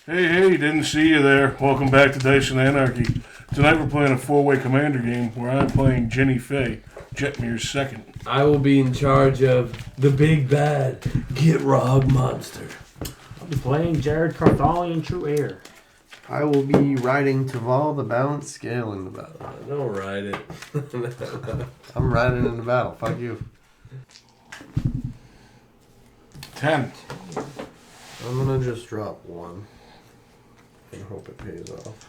Hey, didn't see you there. Welcome back to Dice and Anarchy. Tonight we're playing a four-way commander game where I'm playing Jenny Faye, Jetmir's second. I will be in charge of the big bad Gitrog monster. I'll be playing Jared Carthalion True Air. I will be riding Taval the balanced scale in the battle. Don't ride it. I'm riding in the battle. Fuck you. 10. I'm gonna just drop one and hope it pays off.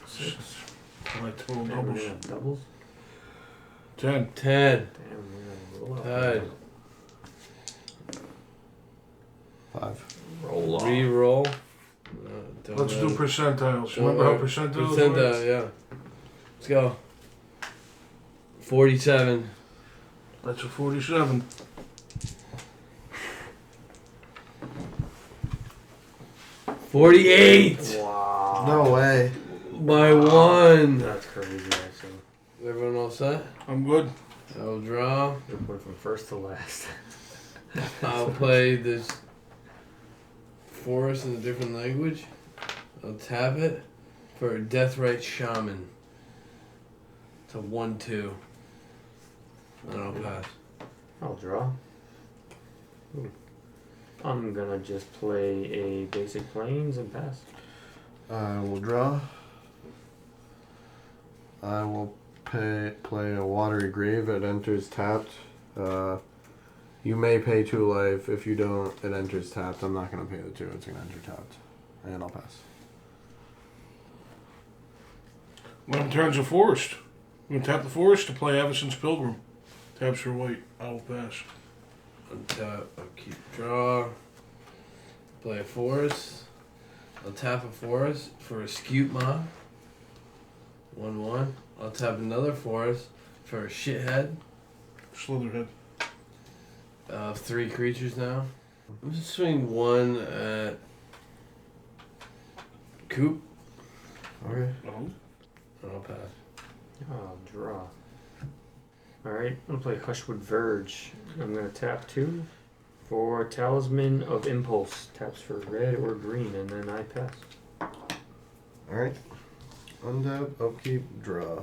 6. My total We're doubles. gonna have doubles. 10. 10. Damn, we're gonna roll up. Tied. 5. Roll off. Reroll. Let's do percentiles. Don't Remember how worry. percentiles Percentile, work? yeah. Let's go. 47. That's a 47. 48. Wow. No way. By one. That's crazy, actually. Is everyone all set? I'm good. I'll draw. You're put from first to last. I'll play this forest in a different language. I'll tap it for a Deathrite Shaman. It's a 1-2. And I'll pass. I'll draw. Ooh. I'm gonna just play a basic plains and pass. I will draw. I will play a watery grave. It enters tapped. You may pay 2 life. If you don't, it enters tapped. I'm not going to pay the 2. It's going to enter tapped. And I'll pass. When turns a forest. We're going to tap the forest to play Avacyn's Pilgrim. Taps for white. I will pass. Untap. I'll keep draw. Play a forest. I'll tap a forest for a Scute mob. 1-1. I'll tap another forest for a shithead. Slitherhead. 3 creatures now. I'm just swing 1 at Coop. Okay. Oh. And I'll pass. I'll draw. Alright, I'm gonna play Hushwood Verge. I'm gonna tap 2 for Talisman of Impulse. Taps for red or green, and then I pass. Alright. Untap, upkeep, draw.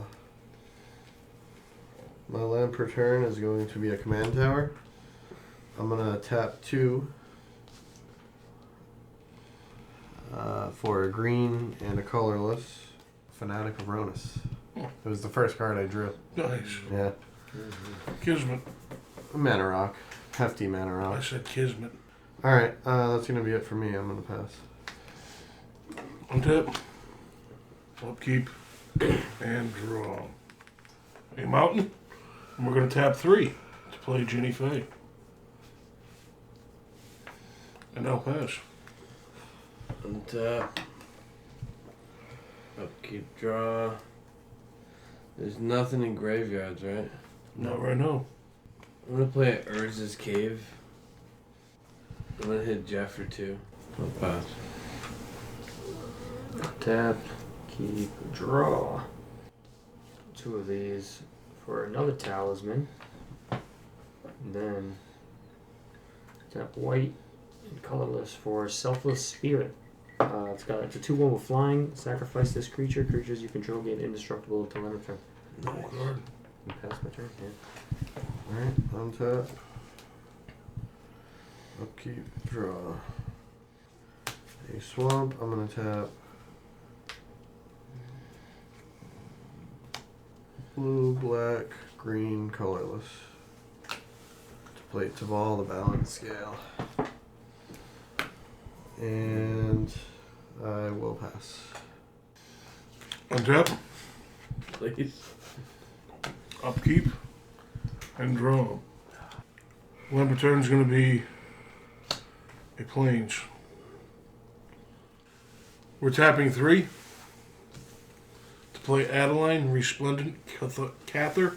My land per turn is going to be a command tower. I'm going to tap 2 for a green and a colorless Fanatic of Ronus. It was the first card I drew. Nice. Yeah. Kismet. Mana rock. Hefty mana I rock. said Kismet. Alright, that's going to be it for me. I'm going to pass. Untap. Upkeep. And draw. A mountain. And we're going to tap 3 to play Jenny Faye. And I'll pass. Untap. Upkeep, draw. There's nothing in graveyards, right? Not right now. I'm gonna play Urza's Cave. I'm gonna hit Jeff for 2. I'll pass. Tap, keep, draw. 2 of these for another talisman. And then tap white and colorless for Selfless Spirit. It's a 2/1 with flying. Sacrifice this creature. Creatures you control gain indestructible until end of turn. Nice. And pass my turn. Yeah. Alright, untap. Upkeep, draw. A swamp, I'm going to tap blue, black, green, colorless. To play Taval the balance scale. And I will pass. Untap. Please. Upkeep. And draw. Land return is going to be a plains. We're tapping 3 to play Adeline Resplendent Cather.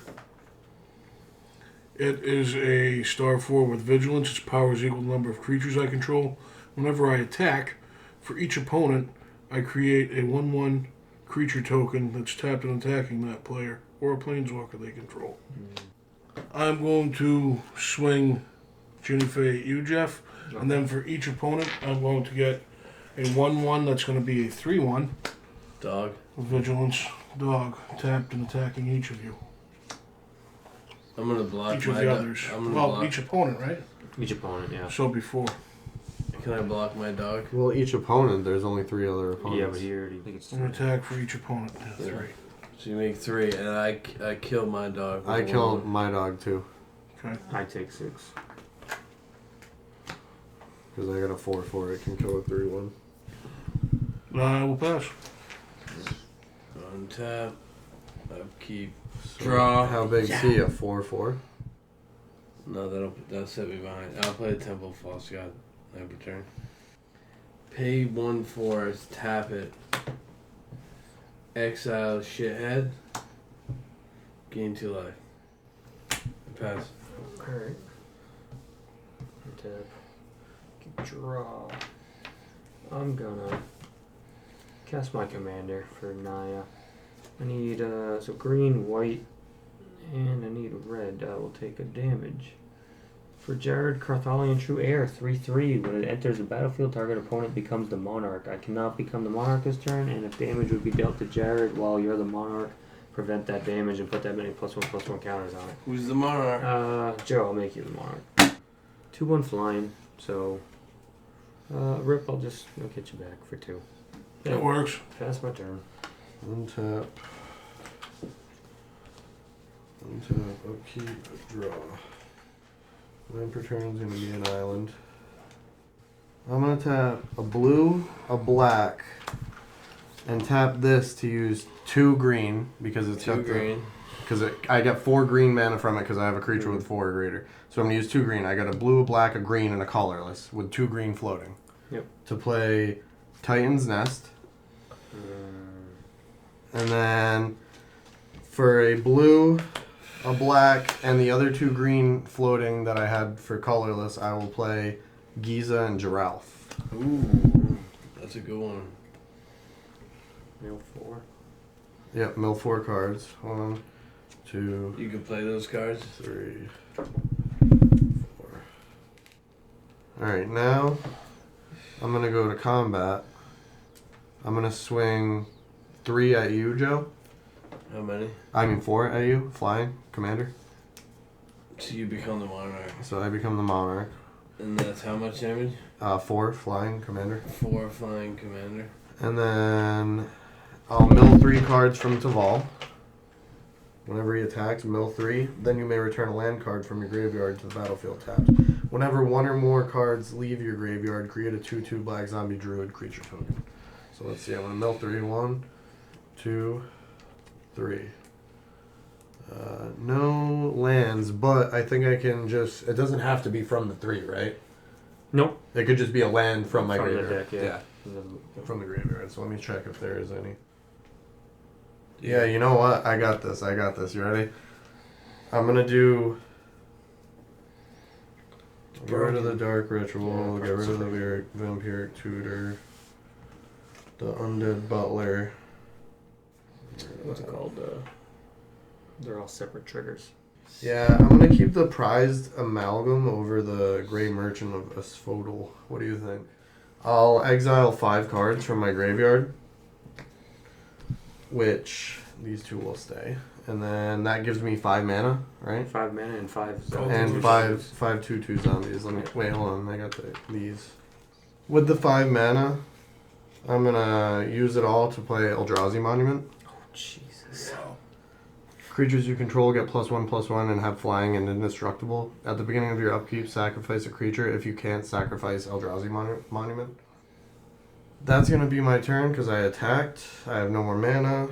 It is a star 4 with vigilance. Its power is equal to the number of creatures I control. Whenever I attack, for each opponent, I create a 1/1 creature token that's tapped and attacking that player, or a planeswalker they control. I'm going to swing Ginny Fay at you, Jeff. And then for each opponent, I'm going to get a 1/1 that's going to be a 3/1. Dog. Vigilance, dog, tapped and attacking each of you. I'm gonna block Each of my the dog. others. I'm gonna Well, block. each opponent, right? Each opponent, yeah. So before. Can I block my dog? Well, each opponent, there's only 3 other opponents. Yeah, but here, I think it's An attack for each opponent. Yeah, Yeah. 3. So you make 3, and I kill my dog. I with kill one. my dog too, Okay. I take 6. because I got a 4/4. It can kill a 3/1. I will pass. Untap. Upkeep. So Draw. How big is he? A 4/4? No, that'll set me behind. I'll play Temple of False God. Never turn. Pay 1 force. Tap it. Exile shithead. Gain 2 life. Pass. Alright. Tap. Draw. I'm gonna cast my commander for Naya. I need so green, white, and I need red. I will take a damage. For Jared, Carthalion True Air, 3/3. When it enters the battlefield, target opponent becomes the monarch. I cannot become the monarch this turn, and if damage would be dealt to Jared while you're the monarch, prevent that damage and put that many +1/+1 counters on it. Who's the monarch? Joe, I'll make you the monarch. 2/1 flying, so Rip, I'll get you back for 2. That works. Pass my turn. Untap. Untap. Upkeep. Draw. Land per turn is going to be an island. I'm going to tap a blue, a black, and tap this to use 2 green because it's 2 got green. Because I get 4 green mana from it because I have a creature with 4 or greater. So I'm going to use 2 green. I got a blue, a black, a green, and a colorless with 2 green floating. Yep. To play Titan's Nest. And then for a blue, a black, and the other 2 green floating that I had for colorless, I will play Giza and Giralf. Ooh, that's a good one. Mill 4. Yep, mill 4 cards. 1, 2, You can play those cards. 3, 4. Alright, now I'm going to go to combat. I'm going to swing 3 at you, Joe. How many? I mean 4 at you, flying, commander. So you become the monarch. So I become the monarch. And that's how much damage? 4 flying, commander. 4 flying commander. And then I'll mill 3 cards from Taval. Whenever he attacks, mill 3. Then you may return a land card from your graveyard to the battlefield tapped. Whenever 1 or more cards leave your graveyard, create a 2/2 black zombie druid creature token. So let's see, I'm going to mill 3. 1, 2, 3. No lands, but I think I can just... It doesn't have to be from the 3, right? Nope. It could just be a land from my From the graveyard. deck, yeah. From the graveyard. So let me check if there is any. Yeah, you know what? I got this. You ready? I'm gonna do... Get rid of the Dark Ritual, Yeah, get rid of the Vampiric Tutor, the Undead Butler. What's it called? They're all separate triggers. Yeah, I'm gonna keep the Prized Amalgam over the Grey Merchant of Asphodel. What do you think? I'll exile 5 cards from my graveyard, which these 2 will stay. And then that gives me 5 mana, right? 5 mana and 5 zombies. And 5 2/2 zombies. Let me wait. Hold on. I got these. With the 5 mana, I'm gonna use it all to play Eldrazi Monument. Oh, Jesus. Creatures you control get +1/+1 and have flying and indestructible. At the beginning of your upkeep, sacrifice a creature. If you can't, sacrifice Eldrazi Monument. That's gonna be my turn because I attacked. I have no more mana.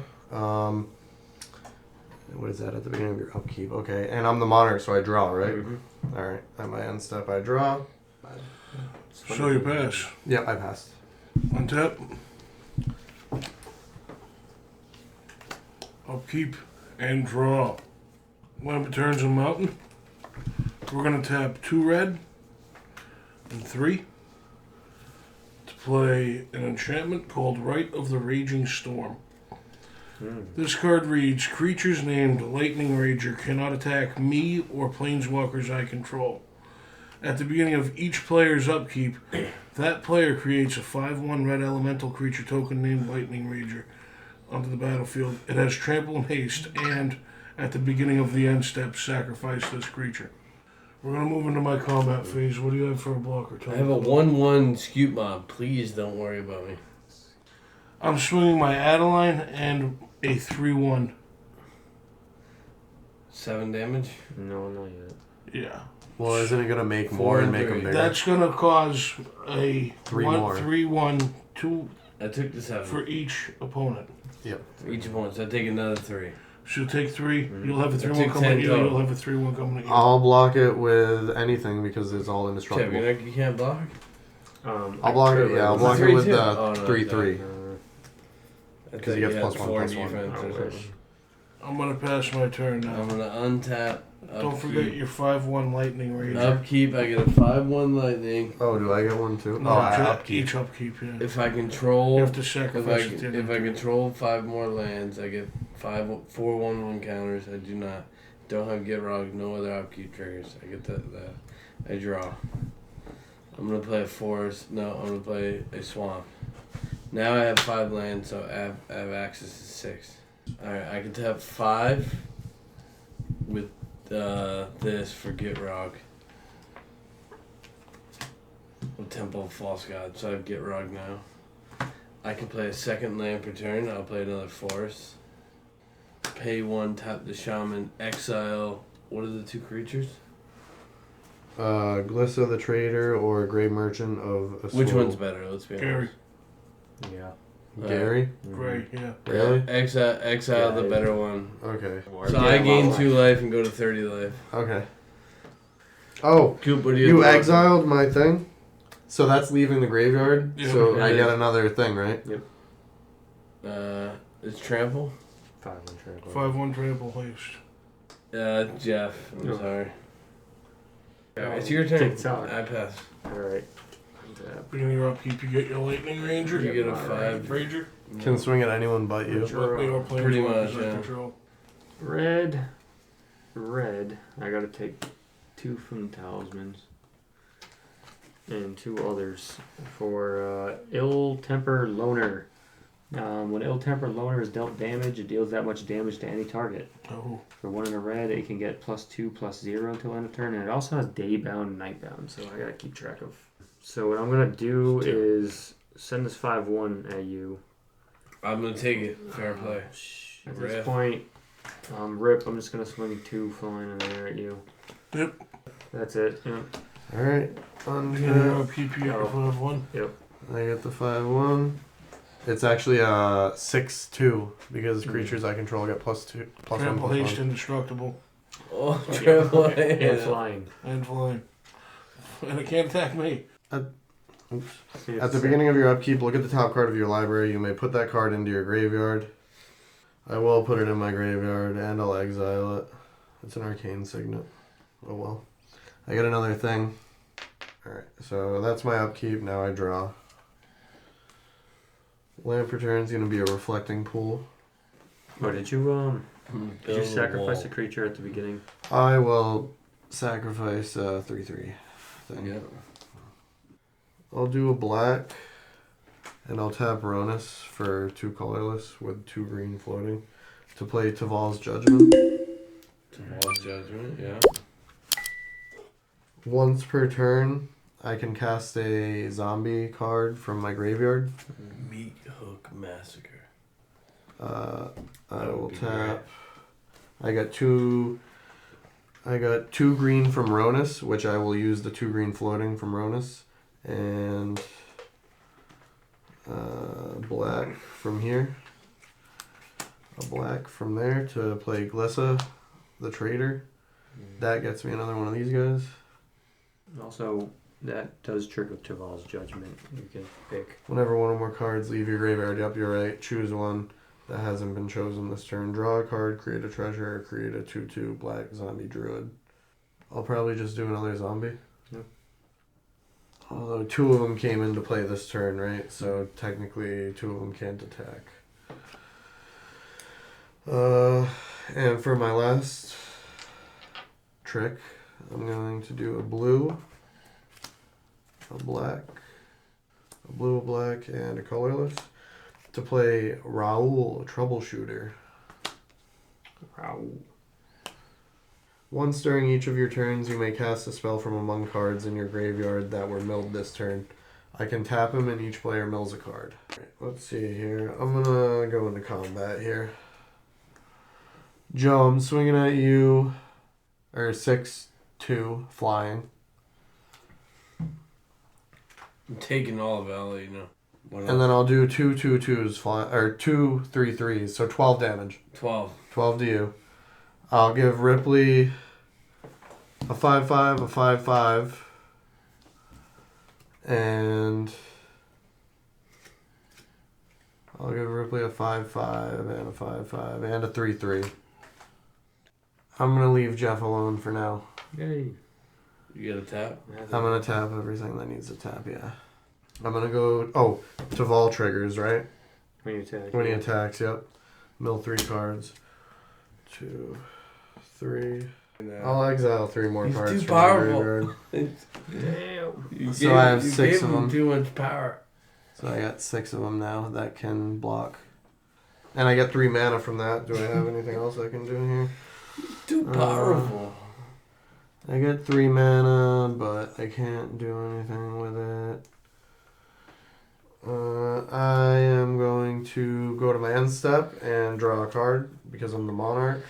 What is that at the beginning of your upkeep? Okay, and I'm the monarch, so I draw, right? Mm-hmm. All right. At my end step, I draw. So you pass. Yep, I passed. Untap. Upkeep and draw. When it turns a mountain, we're going to tap 2 red and 3 to play an enchantment called Rite of the Raging Storm. This card reads, creatures named Lightning Rager cannot attack me or planeswalkers I control. At the beginning of each player's upkeep, that player creates a 5/1 red elemental creature token named Lightning Rager onto the battlefield. It has trample and haste, and at the beginning of the end step, sacrifice this creature. We're going to move into my combat phase. What do you have for a blocker, I Tony? have a 1/1 Scute Mob. Please don't worry about me. I'm swinging my Adeline and a 3/1. 7 damage. No, not yet. Yeah. Well, isn't it gonna make 4 more and and make them 3. bigger? That's going to cause a 3 more. 3/1, 2 I took the 7 for each opponent. for each opponent, so I take another 3. So you'll take 3. You'll have a 3/1 took coming 10 at you. total. You'll have a 3/1 coming at you. I'll block it with anything because it's all indestructible. You can't block? I'll block it. Yeah, I'll block it with the 3/3 because he gets +1, +1. I wish. I'm going to pass my turn now. I'm gonna untap. Don't forget your 5/1 Lightning Ranger. Upkeep, I get a 5/1 lightning. Oh, do I get one too? No, Oh, I upkeep. each upkeep, yeah. If I control, You have to sacrifice it. if I control 5 more lands, I get 4/1/1 counters. I don't have get rog, no other upkeep triggers. I get that. I draw. I'm gonna play a forest. No, I'm gonna play a swamp. Now I have 5 lands, so I have access to 6. All right, I can tap 5 with this for Gitrog. With Temple of False God, so I have Gitrog now. I can play a second land per turn. I'll play another forest. Pay 1, tap the shaman, exile. What are the 2 creatures? Glissa the Trader or Grey Merchant of a Which Soul. one's better? Let's be Gary. honest. Yeah. Gary? Great, yeah. Really? Exile the Yeah. better one. Okay. So I gain 2 life and go to 30 life. Okay. Oh, Coop, what do you have? exiled my thing? So that's leaving the graveyard? Yeah. So Yeah. I get another thing, right? It's trample. 5-1 trample. 5/1 trample haste. Jeff. I'm No. sorry. Oh, It's your turn. TikTok. I pass. Alright. Beginning of your upkeep, you get your Lightning Ranger. You get a Alright. 5. Ranger. Can swing at anyone but you. Sure. They are playing Pretty players much, I yeah. control. Red. I gotta take 2 from the talismans. And 2 others for Ill-Temper Loner. When Ill-Temper Loner is dealt damage, it deals that much damage to any target. Oh. For 1 in a red, it can get +2/+0 until end of turn, and it also has daybound and nightbound, so I gotta keep track of. So what I'm gonna do is send this 5/1 at you. I'm gonna take it. Fair play. At Rip. this point, rip. I'm just gonna swing 2 flying in there at you. Yep. That's it. Yep. Alright. Beginning of your Untap. upkeep, you get your 5/1. I get the 5/1. It's actually 6/2 because creatures I control get +2, +1, Trample haste, +1. indestructible, Oh, trample. And flying. and flying. And it can't attack me. At the beginning of your upkeep, look at the top card of your library. You may put that card into your graveyard. I will put it in my graveyard, and I'll exile it. It's an arcane signet. Oh well. I get another thing. Alright, so that's my upkeep. Now I draw. Land per turn is going to be a reflecting pool. Oh, did you Build a sacrifice wall. a creature at the beginning? I will sacrifice a 3/3 thing. Yeah. I'll do a black, and I'll tap Ronus for 2 colorless with 2 green floating to play Taval's Judgment. Tomorrow's judgment. Yeah. Once per turn, I can cast a zombie card from my graveyard. Meat Hook Massacre. I That would will be tap. I got two green from Ronus, which I will use the 2 green floating from Ronus, and black from here. A black from there to play Glissa, the Trader. That gets me another one of these guys. Also, that does trigger Taval's Judgment. You can pick. Whenever one or more cards leave your graveyard, yep, you're right. Choose one that hasn't been chosen this turn. Draw a card, create a treasure, or create a 2/2 black zombie druid. I'll probably just do another zombie. Yep. Although 2 of them came into play this turn, right? So technically 2 of them can't attack. And for my last trick, I'm going to do a blue a black, a blue, a black, and a colorless to play Raoul, Troubleshooter. Raoul. Once during each of your turns, you may cast a spell from among cards in your graveyard that were milled this turn. I can tap them and each player mills a card. Right, let's see here. I'm gonna go into combat here. Joe, I'm swinging at you. Or 6-2 flying. I'm taking all of LA, you know. And then I'll do 2-2-2s fly, or 2-3-3s, so 12 damage. 12. 12 to you. I'll give Ripley a 5-5, a 5-5, and I'll give Ripley a 5-5 and a 5-5 and a 3-3. I'm gonna leave Jeff alone for now. Yay. You get a tap? I'm gonna tap everything that needs a tap. Yeah. I'm gonna go. Oh, Taval triggers, right? When you attack. When he attacks, yep. Mill 3 cards. 2, 3. I'll exile 3 more He's cards too from my powerful. graveyard. Damn. So I have you 6 gave of him them. too much power. So I got 6 of them now that can block. And I get 3 mana from that. Do I have anything else I can do here? Too powerful. I get 3 mana, but I can't do anything with it. I am going to go to my end step and draw a card because I'm the monarch,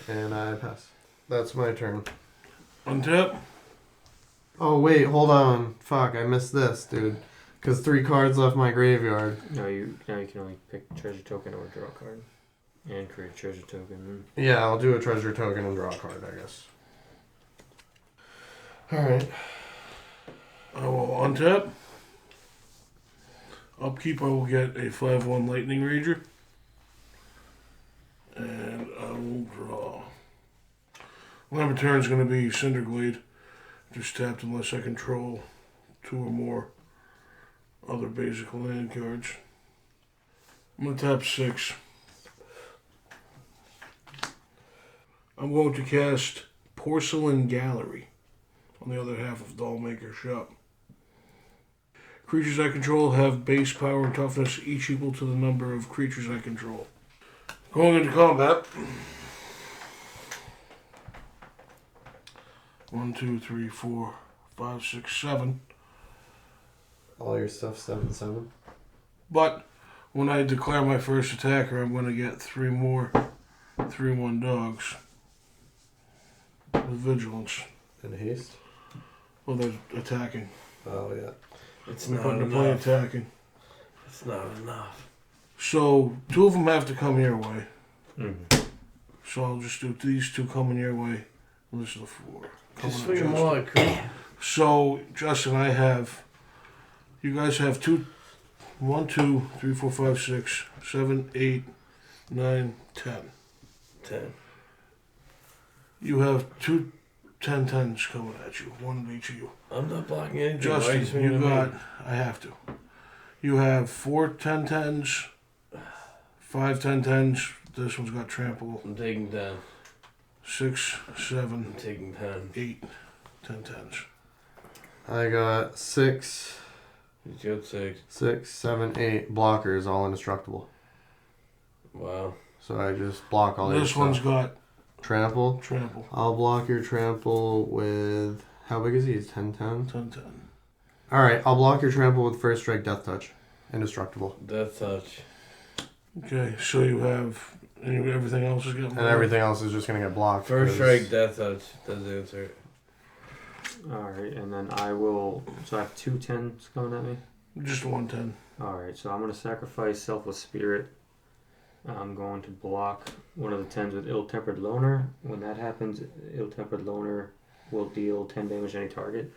and I pass. That's my turn. Untap. Oh wait, hold on. Fuck, I missed this, dude. Because 3 cards left my graveyard. No, now you can only pick treasure token or draw a card. And create a treasure token. Yeah, I'll do a treasure token and draw a card, I guess. Alright. I will untap. Upkeep, I will get a 5-1 Lightning Rager. And I will draw. My return is going to be Cinderglade. Just tapped unless I control 2 or more other basic land cards. I'm going to tap 6. I'm going to cast Porcelain Gallery on the other half of Dollmaker's Shop. Creatures I control have base power and toughness, each equal to the number of creatures I control. Going into combat. 1, 2, 3, 4, 5, 6, 7. All your stuff 7/7. But when I declare my first attacker, I'm going to get 3 more 3/1 dogs with vigilance. And haste. Well, they're attacking. Oh yeah. It's We're not putting to play enough. attacking. It's not enough. So 2 of them have to come your way. Mm-hmm. So I'll just do these 2 coming your way. And this is the 4. Coming Just at swing them Justin. all at Chris. So Justin, you guys have 2, 1, 2, 3, 4, 5, 6, 7, 8, 9, 10. 10. You have 2 10-10s coming at you, 1 of each of you. I'm not blocking anything. Why are you Justin, swinging you at got, me? I have to. You have 4 10-10s, 5 10-10s. This one's got trample. I'm taking 10. 6, 7, I'm taking 10. 8 10-10s. I got 6, He's got 6. 6, 7, 8 blockers, all indestructible. Wow. So I just block all your This stuff. one's got Trample. trample. I'll block your trample with... How big is he? He's 10-10? 10-10. Alright, I'll block your trample with first strike, death touch. Indestructible. Death touch. Okay, so you have everything else is getting And everything else is just going to get blocked. First 'cause- strike, death touch. Does answer. Alright, and then I will. So I have 2 10s coming at me. Just 110. Alright, so I'm going to sacrifice Selfless Spirit. I'm going to block one of the 10s with Ill-Tempered Loner. When that happens, Ill-Tempered Loner will deal 10 damage to any target.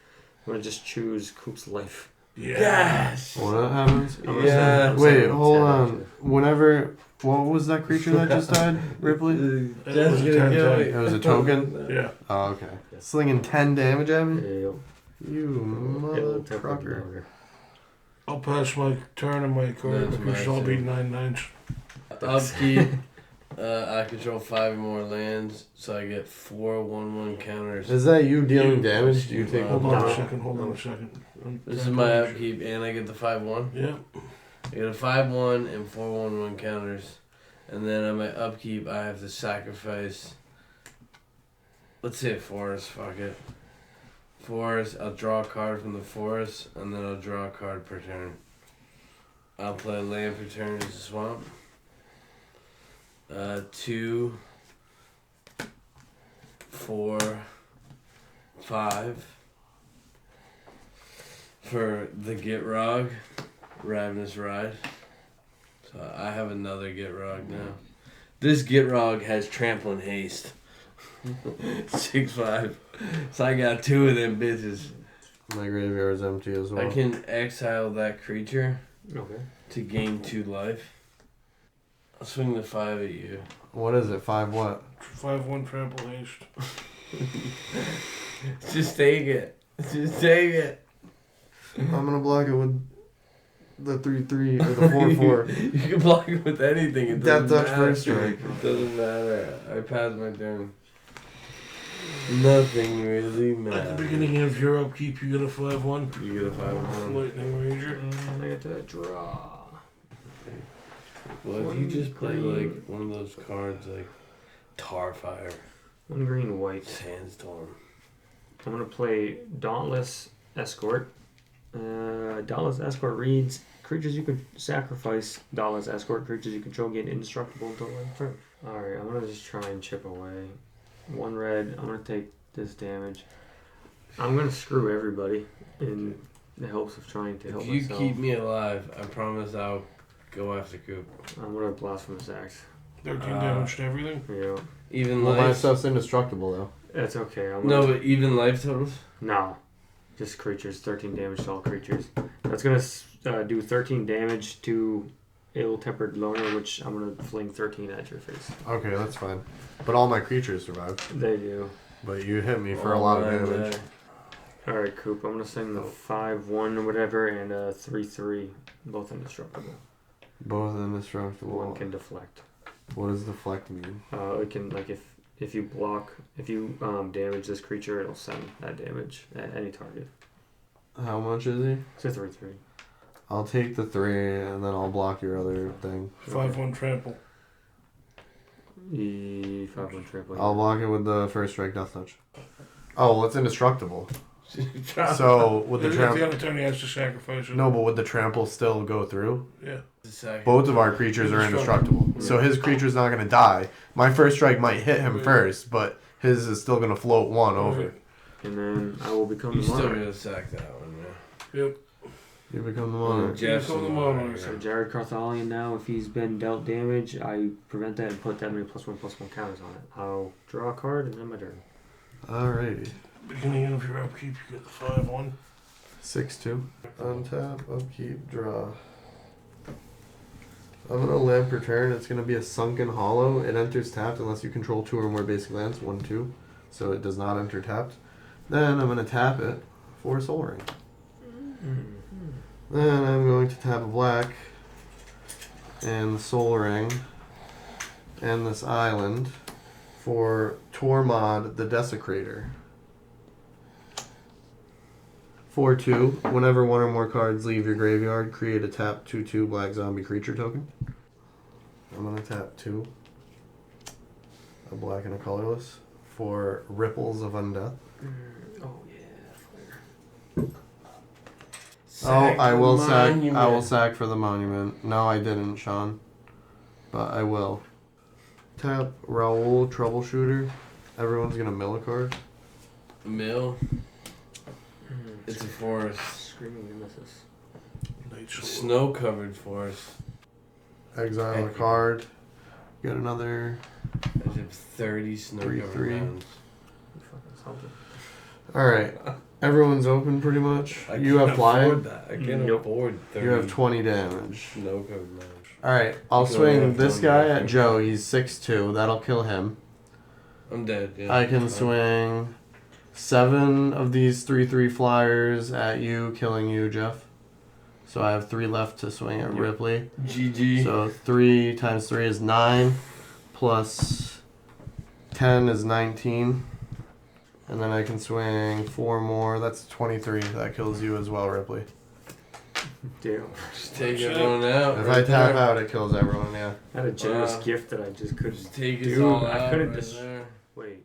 I'm going to just choose Coop's Life. Yeah. Yes! What happens? I'm gonna Yeah. send- Wait, send hold 10 on. actually. Whenever... What was that creature that just died, Ripley? That's It was a gonna 10-10. kill me. It was a token? Yeah. Oh, okay. Slinging 10 damage at me? Yep. You Ill-Tempered motherfucker. Loner. I'll pass my turn and my card That's because my I'll be turn. 9-9s. Upkeep. I control 5 more lands, so I get 4 1/1 counters. Is that you dealing damage? Do you take Hold one? on a No. second. Hold on a second. This is my upkeep, and I get the 5/1. Yeah. I get a 5/1 and 4 1/1 counters, and then on my upkeep, I have to sacrifice. Let's say a forest. Fuck it. Forest. I'll draw a card from the forest, and then I'll draw a card per turn. I'll play a land per turn as a swamp. 2, 4, 5 for the Gitrog, Ravenous Ride. So I have another Gitrog now. This Gitrog has Trample and Haste. 6/5. So I got 2 of them bitches. My graveyard's empty as well. I can exile that creature Okay. to gain 2 life. I'll swing the 5 at you. What is it? 5 what? 5/1 trample haste. Just take it. Just take it. I'm gonna block it with the 3/3 or the 4/4. You can block it with anything. It Death doesn't touch matter. first strike. It doesn't matter. I passed my turn. Nothing really matters. At the beginning of your upkeep, you get a 5/1. You get a 5/1. Lightning Ranger. And I get to draw. Well, if you just play like one of those cards like Tarfire, 1 green, white. Sandstorm. I'm gonna play Dauntless Escort. Dauntless Escort reads: creatures you can sacrifice. Dauntless Escort creatures you control gain indestructible until end of turn. All right, I'm gonna just try and chip away. 1 red. I'm gonna take this damage. I'm gonna screw everybody in the hopes of trying to help If you myself. keep me alive, I promise I'll go after Coop. I'm gonna Blasphemous Axe. 13 damage to everything. Yeah, Even Well, my life. stuff's indestructible though. that's okay. No, but even life totals. No, just creatures. 13 damage to all creatures. That's gonna do 13 damage to Ill-Tempered Loner, which I'm gonna fling 13 at your face. Okay, that's fine. But all my creatures survive. They do. But you hit me for a lot of damage. All right, Coop. I'm gonna sing the 5/1 or whatever and 3/3, both indestructible. Both indestructible. 1 can deflect. What does deflect mean? It can like if you block, if you damage this creature, it'll send that damage at any target. How much is he? It's a 3/3. I'll take the 3 and then I'll block your other thing. 5/1 trample. 5/1 trample. I'll block it with the first strike death touch. Oh, well, it's indestructible. So would the The trample? other turn he has to sacrifice it. No, but would the trample still go through? Yeah. Both of our creatures are indestructible. So his creature's not gonna die. My first strike might hit him first, but his is still gonna float 1 over. And then I will become You the still monarch. gotta sack that one, yeah. Yep. You become the monarch. Jeff's Become the the monarch. monarch. So Jared Carthalion now, if he's been dealt damage, I prevent that and put that many +1/+1 counters on it. I'll draw a card and then my turn. Alrighty. Beginning of your upkeep, you get the 5/1. 6/2. Untap, upkeep, draw. I'm gonna land per turn. It's gonna be a Sunken Hollow. It enters tapped unless you control 2 or more basic lands. 1/2. So it does not enter tapped. Then I'm gonna tap it for Soul Ring. Then I'm going to tap a black and the Soul Ring and this island for Tormod the Desecrator. 4/2. Whenever 1 or more cards leave your graveyard, create a tap 2/2 black zombie creature token. I'm gonna tap 2. A black and a colorless for Ripples of Undeath. Oh yeah, Oh, I will sack. I will sack for the monument. No, I didn't, Sean. But I will. Tap Raoul Troubleshooter. Everyone's gonna mill a card. Mill. It's a forest. Screaming Nemesis. Night Sword. Snow-covered forest. Exile a card. Get another. I have 30 snow-covered 3/3. mountains. Fucking something. Alright. Everyone's open pretty much. I You can't have flying. afford that. I can't Nope. afford 30 You have 20 damage. snow-covered mountains. Alright, I'll So I swing have this one guy left. at Joe. He's 6'2". That'll kill him. I'm dead, yeah. I can swing 7 of these 3/3 flyers at you, killing you, Jeff. So I have 3 left to swing at Ripley. GG. So 3 times 3 is 9. plus 10 is 19. And then I can swing 4 more. That's 23. That kills you as well, Ripley. Damn. Just take Shit. everyone out. If right I tap there. out, it kills everyone, yeah. I had a generous Wow. gift that I just couldn't. Just take us Dude, all I out couldn't right dis- there. Wait.